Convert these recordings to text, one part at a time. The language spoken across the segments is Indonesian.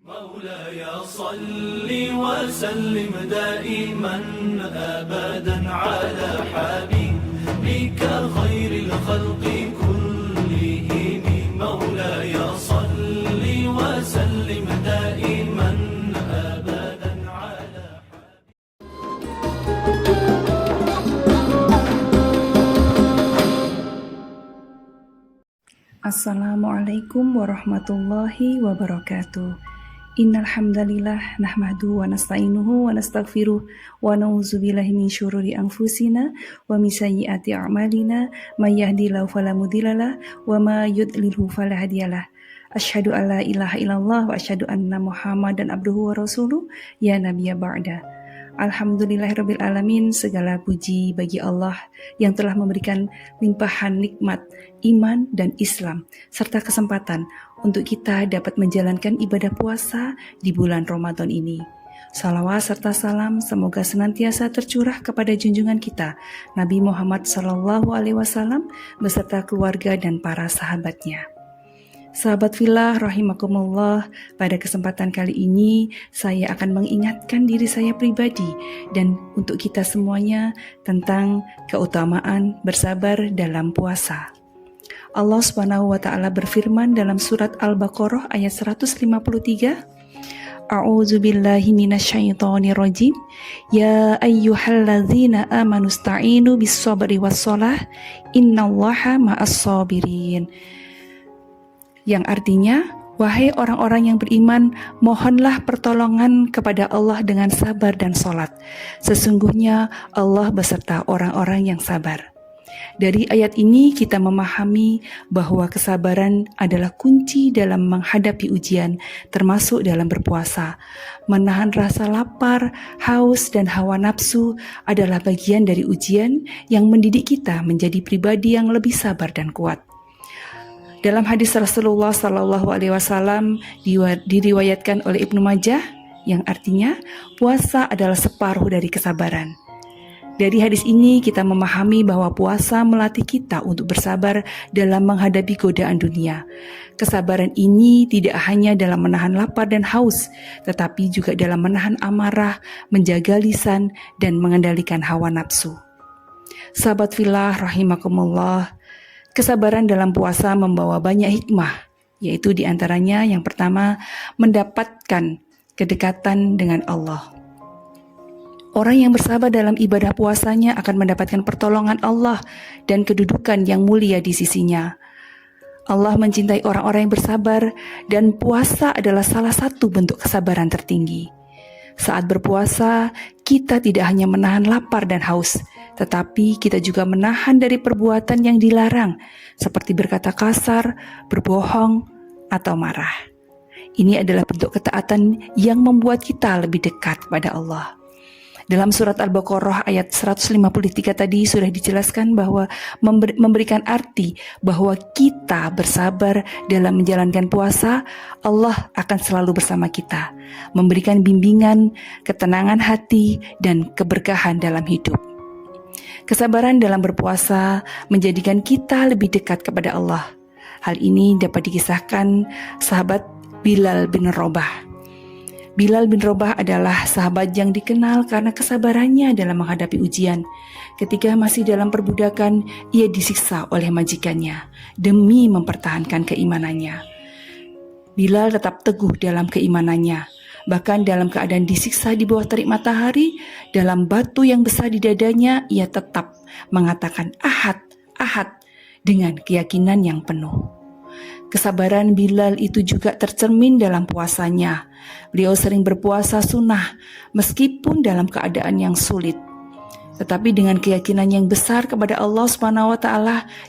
مولاي صل وسلم دائما أبدا على حبيبك خير الخلق كلهم مولاي صل وسلم دائما أبدا على Assalamualaikum warahmatullahi wabarakatuh. Innal hamdalillah nahmaduhu wa nasta'inuhu wa nastaghfiruh wa na'udzubillahi min syururi anfusina wa min sayyiati a'malina may yahdihillahu fala mudhillalah wa may yudlilhu fala hadiyalah. Asyhadu an la ilaha illallah wa asyhadu anna Muhammadan abduhu wa rasuluh ya nabiyya ba'da. Alhamdulillahirabbil alamin, segala puji bagi Allah yang telah memberikan limpahan nikmat iman dan Islam serta kesempatan untuk kita dapat menjalankan ibadah puasa di bulan Ramadan ini. Salawat serta salam semoga senantiasa tercurah kepada junjungan kita Nabi Muhammad SAW beserta keluarga dan para sahabatnya. Sahabat fillah rahimakumullah, pada kesempatan kali ini saya akan mengingatkan diri saya pribadi dan untuk kita semuanya tentang keutamaan bersabar dalam puasa. Allah Subhanahu wa taala berfirman dalam surat Al-Baqarah ayat 153, A'udzu billahi minasyaitonir rajim. Ya ayyuhalladzina amanu sta'inu bis-sabri was-shalah innallaha ma'as-sabirin. Yang artinya, wahai orang-orang yang beriman, mohonlah pertolongan kepada Allah dengan sabar dan sholat. Sesungguhnya Allah beserta orang-orang yang sabar. Dari ayat ini kita memahami bahwa kesabaran adalah kunci dalam menghadapi ujian, termasuk dalam berpuasa. Menahan rasa lapar, haus, dan hawa nafsu adalah bagian dari ujian yang mendidik kita menjadi pribadi yang lebih sabar dan kuat. Dalam hadis Rasulullah SAW diriwayatkan oleh Ibnu Majah yang artinya puasa adalah separuh dari kesabaran. Dari hadis ini kita memahami bahwa puasa melatih kita untuk bersabar dalam menghadapi godaan dunia. Kesabaran ini tidak hanya dalam menahan lapar dan haus, tetapi juga dalam menahan amarah, menjaga lisan, dan mengendalikan hawa nafsu. Sahabat fillah rahimakumullah, kesabaran dalam puasa membawa banyak hikmah, yaitu diantaranya yang pertama, mendapatkan kedekatan dengan Allah. Orang yang bersabar dalam ibadah puasanya akan mendapatkan pertolongan Allah dan kedudukan yang mulia di sisinya. Allah mencintai orang-orang yang bersabar dan puasa adalah salah satu bentuk kesabaran tertinggi. Saat berpuasa, kita tidak hanya menahan lapar dan haus, tetapi kita juga menahan dari perbuatan yang dilarang, seperti berkata kasar, berbohong, atau marah. Ini adalah bentuk ketaatan yang membuat kita lebih dekat pada Allah. Dalam surat Al-Baqarah ayat 153 tadi sudah dijelaskan bahwa memberikan arti bahwa kita bersabar dalam menjalankan puasa, Allah akan selalu bersama kita, memberikan bimbingan, ketenangan hati, dan keberkahan dalam hidup. Kesabaran dalam berpuasa menjadikan kita lebih dekat kepada Allah. Hal ini dapat dikisahkan sahabat Bilal bin Rabah. Bilal bin Rabah adalah sahabat yang dikenal karena kesabarannya dalam menghadapi ujian. Ketika masih dalam perbudakan, ia disiksa oleh majikannya demi mempertahankan keimanannya. Bilal tetap teguh dalam keimanannya. Bahkan dalam keadaan disiksa di bawah terik matahari, dalam batu yang besar di dadanya, ia tetap mengatakan Ahad, Ahad, dengan keyakinan yang penuh. Kesabaran Bilal itu juga tercermin dalam puasanya. Beliau sering berpuasa sunnah meskipun dalam keadaan yang sulit. Tetapi dengan keyakinan yang besar kepada Allah SWT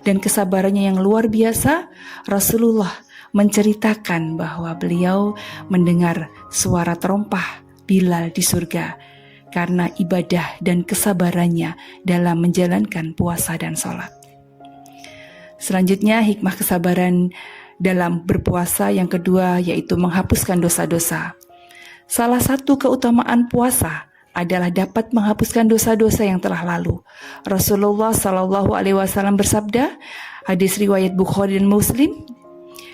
dan kesabarannya yang luar biasa, Rasulullah menceritakan bahwa beliau mendengar suara terompah Bilal di surga karena ibadah dan kesabarannya dalam menjalankan puasa dan sholat. Selanjutnya, hikmah kesabaran dalam berpuasa yang kedua yaitu menghapuskan dosa-dosa. Salah satu keutamaan puasa adalah dapat menghapuskan dosa-dosa yang telah lalu. Rasulullah SAW bersabda, hadis riwayat Bukhari dan Muslim,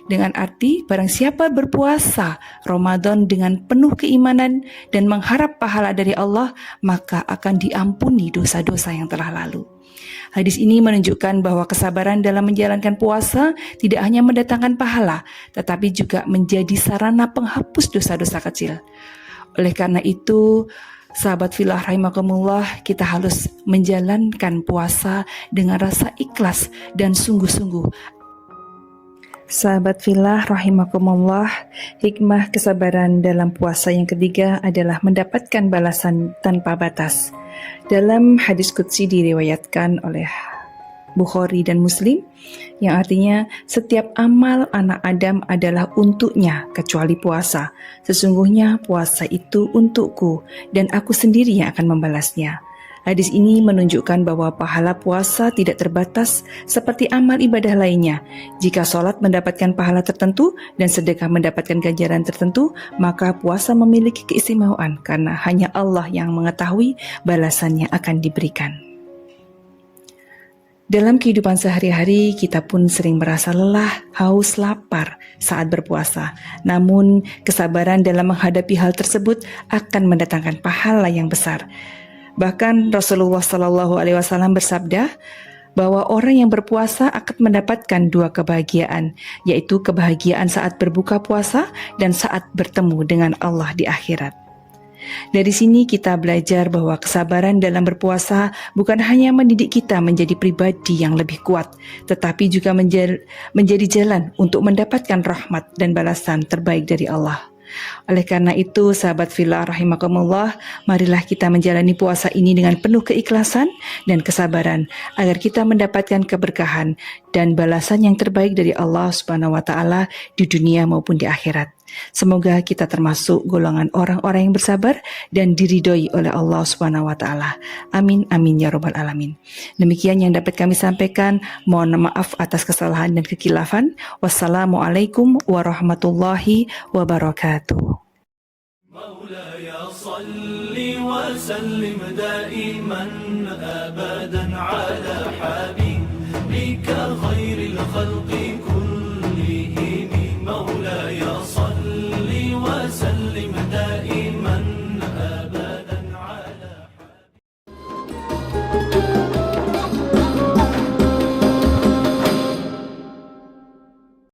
Dengan arti barang siapa berpuasa Ramadan dengan penuh keimanan dan mengharap pahala dari Allah, maka akan diampuni dosa-dosa yang telah lalu. Hadis ini menunjukkan bahwa kesabaran dalam menjalankan puasa tidak hanya mendatangkan pahala, tetapi juga menjadi sarana penghapus dosa-dosa kecil. Oleh karena itu, sahabat fillah rahimakumullah, kita harus menjalankan puasa dengan rasa ikhlas dan sungguh-sungguh. Sahabat fillah rahimakumullah, hikmah kesabaran dalam puasa yang ketiga adalah mendapatkan balasan tanpa batas. Dalam hadis qudsi diriwayatkan oleh Bukhari dan Muslim, yang artinya setiap amal anak Adam adalah untuknya kecuali puasa. Sesungguhnya puasa itu untukku dan aku sendiri yang akan membalasnya. Hadis ini menunjukkan bahwa pahala puasa tidak terbatas seperti amal ibadah lainnya. Jika sholat mendapatkan pahala tertentu dan sedekah mendapatkan ganjaran tertentu, maka puasa memiliki keistimewaan karena hanya Allah yang mengetahui balasan yang akan diberikan. Dalam kehidupan sehari-hari, kita pun sering merasa lelah, haus, lapar saat berpuasa. Namun, kesabaran dalam menghadapi hal tersebut akan mendatangkan pahala yang besar. Bahkan Rasulullah SAW bersabda bahwa orang yang berpuasa akan mendapatkan dua kebahagiaan, yaitu kebahagiaan saat berbuka puasa dan saat bertemu dengan Allah di akhirat. Dari sini kita belajar bahwa kesabaran dalam berpuasa bukan hanya mendidik kita menjadi pribadi yang lebih kuat, tetapi juga menjadi jalan untuk mendapatkan rahmat dan balasan terbaik dari Allah. Oleh karena itu, sahabat fillah rahimakumullah, marilah kita menjalani puasa ini dengan penuh keikhlasan dan kesabaran agar kita mendapatkan keberkahan dan balasan yang terbaik dari Allah Subhanahu wa taala di dunia maupun di akhirat. Semoga kita termasuk golongan orang-orang yang bersabar dan diridhoi oleh Allah Subhanahu wa taala. Amin amin ya rabbal alamin. Demikian yang dapat kami sampaikan. Mohon maaf atas kesalahan dan kekilafan. Wassalamualaikum warahmatullahi wabarakatuh. مولاي صل وسلم دائما أبدا على حبيبك خير الخلق